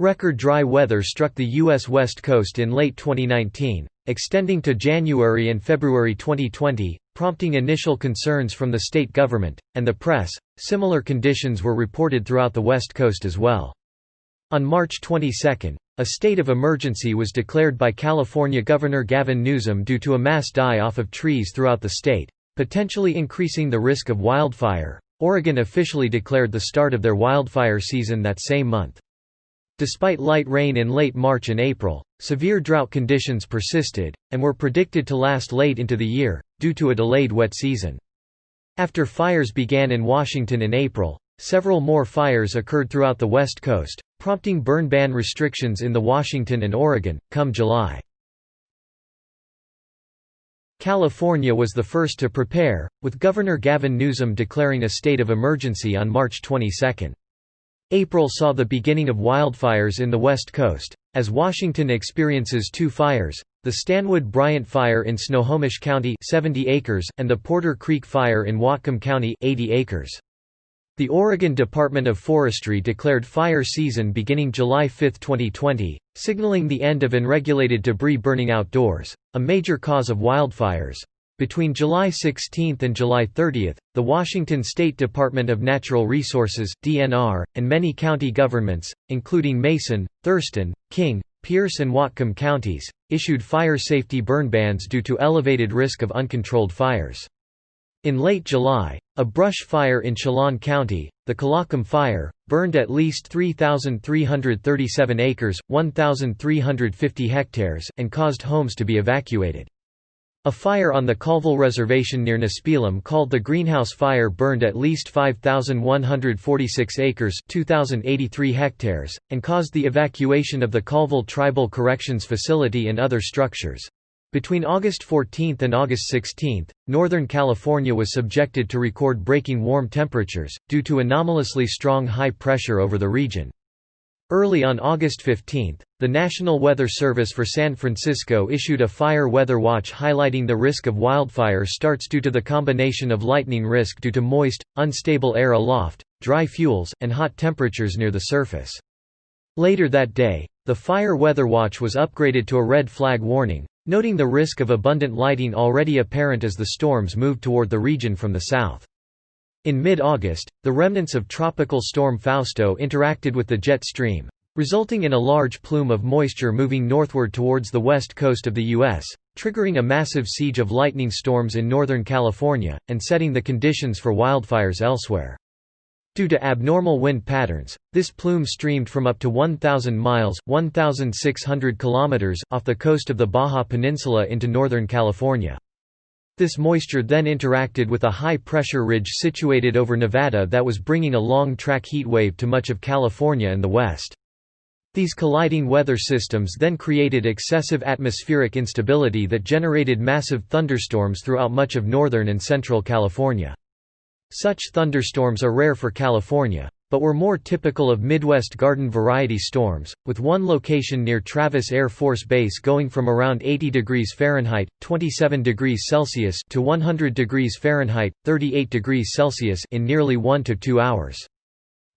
Record dry weather struck the U.S. West Coast in late 2019, extending to January and February 2020, prompting initial concerns from the state government and the press. Similar conditions were reported throughout the West Coast as well. On March 22, a state of emergency was declared by California Governor Gavin Newsom due to a mass die-off of trees throughout the state, potentially increasing the risk of wildfire. Oregon officially declared the start of their wildfire season that same month. Despite light rain in late March and April, severe drought conditions persisted, and were predicted to last late into the year, due to a delayed wet season. After fires began in Washington in April, several more fires occurred throughout the West Coast, prompting burn ban restrictions in Washington and Oregon, come July. California was the first to prepare, with Governor Gavin Newsom declaring a state of emergency on March 22. April saw the beginning of wildfires in the West Coast, as Washington experiences two fires, the Stanwood-Bryant Fire in Snohomish County 70 acres and the Porter Creek Fire in Whatcom County 80 acres. The Oregon Department of Forestry declared fire season beginning July 5, 2020, signaling the end of unregulated debris burning outdoors, a major cause of wildfires. Between July 16 and July 30, the Washington State Department of Natural Resources (DNR) and many county governments, including Mason, Thurston, King, Pierce and Whatcom counties, issued fire safety burn bans due to elevated risk of uncontrolled fires. In late July, a brush fire in Chelan County, the Colocum Fire, burned at least 3,337 acres, 1,350 hectares, and caused homes to be evacuated. A fire on the Colville Reservation near Nispelum called the Greenhouse Fire burned at least 5,146 acres, 2,083 hectares, and caused the evacuation of the Colville Tribal Corrections Facility and other structures. Between August 14 and August 16, Northern California was subjected to record-breaking warm temperatures, due to anomalously strong high pressure over the region. Early on August 15, the National Weather Service for San Francisco issued a fire weather watch highlighting the risk of wildfire starts due to the combination of lightning risk due to moist, unstable air aloft, dry fuels, and hot temperatures near the surface. Later that day, the fire weather watch was upgraded to a red flag warning, noting the risk of abundant lighting already apparent as the storms moved toward the region from the south. In mid-August, the remnants of Tropical Storm Fausto interacted with the jet stream, resulting in a large plume of moisture moving northward towards the west coast of the U.S., triggering a massive siege of lightning storms in Northern California, and setting the conditions for wildfires elsewhere. Due to abnormal wind patterns, this plume streamed from up to 1,000 miles (1,600 kilometers) off the coast of the Baja Peninsula into Northern California. This moisture then interacted with a high-pressure ridge situated over Nevada that was bringing a long-track heat wave to much of California and the west. These colliding weather systems then created excessive atmospheric instability that generated massive thunderstorms throughout much of northern and central California. Such thunderstorms are rare for California, but were more typical of Midwest garden variety storms, with one location near Travis Air Force Base going from around 80 degrees Fahrenheit (27 degrees Celsius) to 100 degrees Fahrenheit (38 degrees Celsius) in nearly 1 to 2 hours.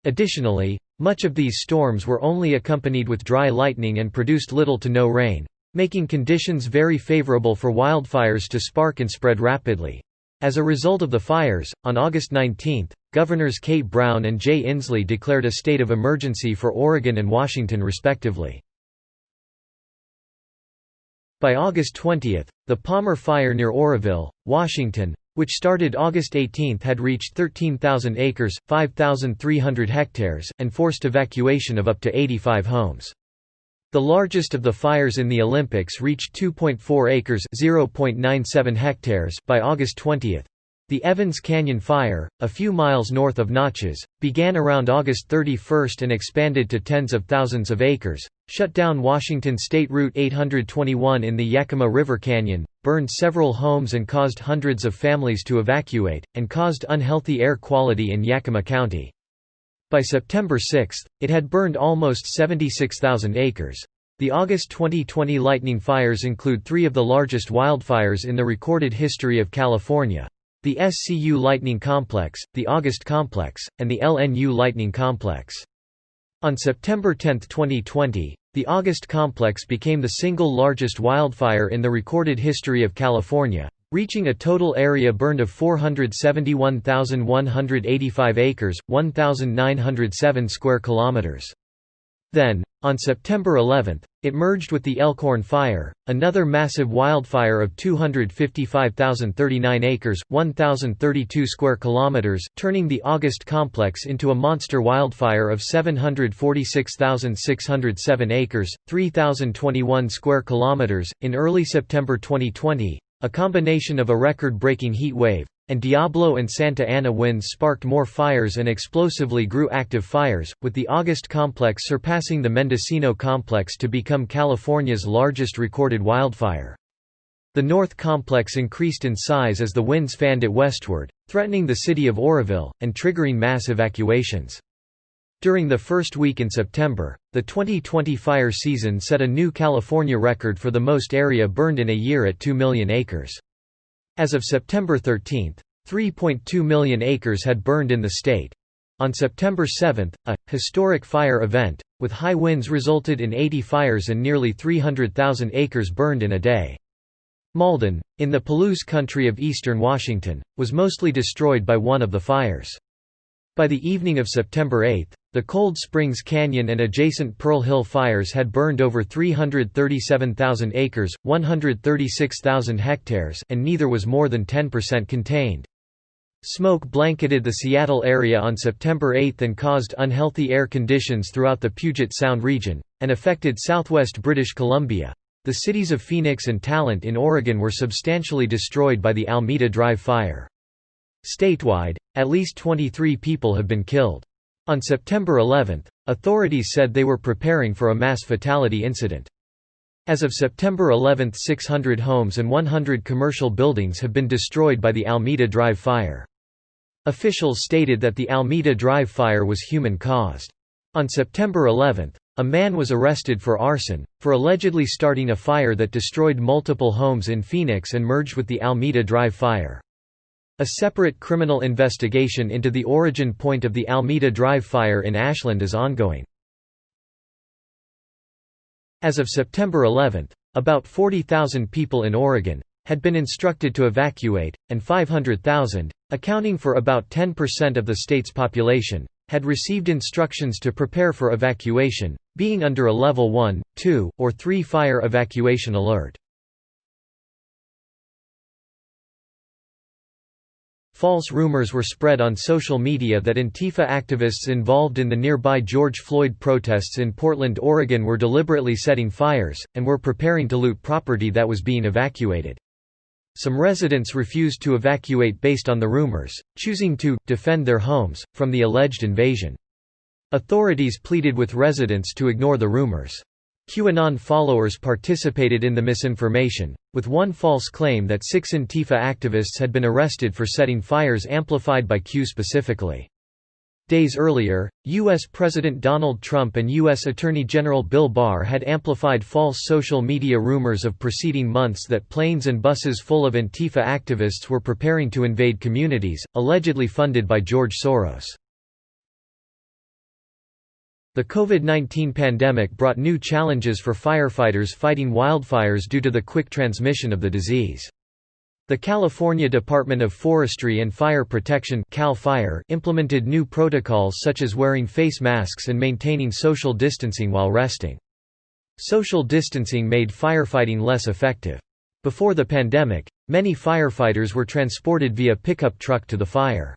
Additionally, much of these storms were only accompanied with dry lightning and produced little to no rain, making conditions very favorable for wildfires to spark and spread rapidly. As a result of the fires, on August 19, Governors Kate Brown and Jay Inslee declared a state of emergency for Oregon and Washington respectively. By August 20, the Palmer Fire near Oroville, Washington, which started August 18, had reached 13,000 acres, 5,300 hectares, and forced evacuation of up to 85 homes. The largest of the fires in the Olympics reached 2.4 acres (0.97 hectares) by August 20. The Evans Canyon Fire, a few miles north of Natchez, began around August 31 and expanded to tens of thousands of acres, shut down Washington State Route 821 in the Yakima River Canyon, burned several homes and caused hundreds of families to evacuate, and caused unhealthy air quality in Yakima County. By September 6, it had burned almost 76,000 acres. The August 2020 lightning fires include three of the largest wildfires in the recorded history of California: the SCU Lightning Complex, the August Complex, and the LNU Lightning Complex. On September 10, 2020, the August complex became the single largest wildfire in the recorded history of California, reaching a total area burned of 471,185 acres, 1,907 square kilometers. Then, on September 11, it merged with the Elkhorn Fire, another massive wildfire of 255,039 acres, 1,032 square kilometers, turning the August complex into a monster wildfire of 746,607 acres, 3,021 square kilometers. In early September 2020, a combination of a record-breaking heat wave and Diablo and Santa Ana winds sparked more fires and explosively grew active fires, with the August complex surpassing the Mendocino complex to become California's largest recorded wildfire. The North complex increased in size as the winds fanned it westward, threatening the city of Oroville, and triggering mass evacuations. During the first week in September, the 2020 fire season set a new California record for the most area burned in a year at 2 million acres. As of September 13, 3.2 million acres had burned in the state. On September 7, a historic fire event, with high winds resulted in 80 fires and nearly 300,000 acres burned in a day. Malden, in the Palouse country of eastern Washington, was mostly destroyed by one of the fires. By the evening of September 8, the Cold Springs Canyon and adjacent Pearl Hill fires had burned over 337,000 acres, 136,000 hectares, and neither was more than 10% contained. Smoke blanketed the Seattle area on September 8 and caused unhealthy air conditions throughout the Puget Sound region, and affected southwest British Columbia. The cities of Phoenix and Talent in Oregon were substantially destroyed by the Alameda Drive fire. Statewide, at least 23 people have been killed. On September 11, authorities said they were preparing for a mass fatality incident. As of September 11, 600 homes and 100 commercial buildings have been destroyed by the Alameda Drive fire. Officials stated that the Alameda Drive fire was human-caused. On September 11, a man was arrested for arson, for allegedly starting a fire that destroyed multiple homes in Phoenix and merged with the Alameda Drive fire. A separate criminal investigation into the origin point of the Alameda Drive fire in Ashland is ongoing. As of September 11, about 40,000 people in Oregon had been instructed to evacuate, and 500,000, accounting for about 10% of the state's population, had received instructions to prepare for evacuation, being under a level 1, 2, or 3 fire evacuation alert. False rumors were spread on social media that Antifa activists involved in the nearby George Floyd protests in Portland, Oregon were deliberately setting fires, and were preparing to loot property that was being evacuated. Some residents refused to evacuate based on the rumors, choosing to defend their homes from the alleged invasion. Authorities pleaded with residents to ignore the rumors. QAnon followers participated in the misinformation, with one false claim that 6 Antifa activists had been arrested for setting fires amplified by Q specifically. Days earlier, U.S. President Donald Trump and U.S. Attorney General Bill Barr had amplified false social media rumors of preceding months that planes and buses full of Antifa activists were preparing to invade communities, allegedly funded by George Soros. The COVID-19 pandemic brought new challenges for firefighters fighting wildfires due to the quick transmission of the disease. The California Department of Forestry and Fire Protection (CAL FIRE) implemented new protocols such as wearing face masks and maintaining social distancing while resting. Social distancing made firefighting less effective. Before the pandemic, many firefighters were transported via pickup truck to the fire.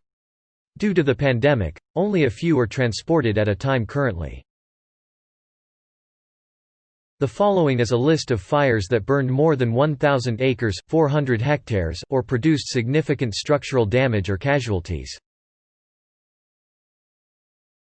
Due to the pandemic, only a few are transported at a time currently. The following is a list of fires that burned more than 1,000 acres (400 hectares) or produced significant structural damage or casualties.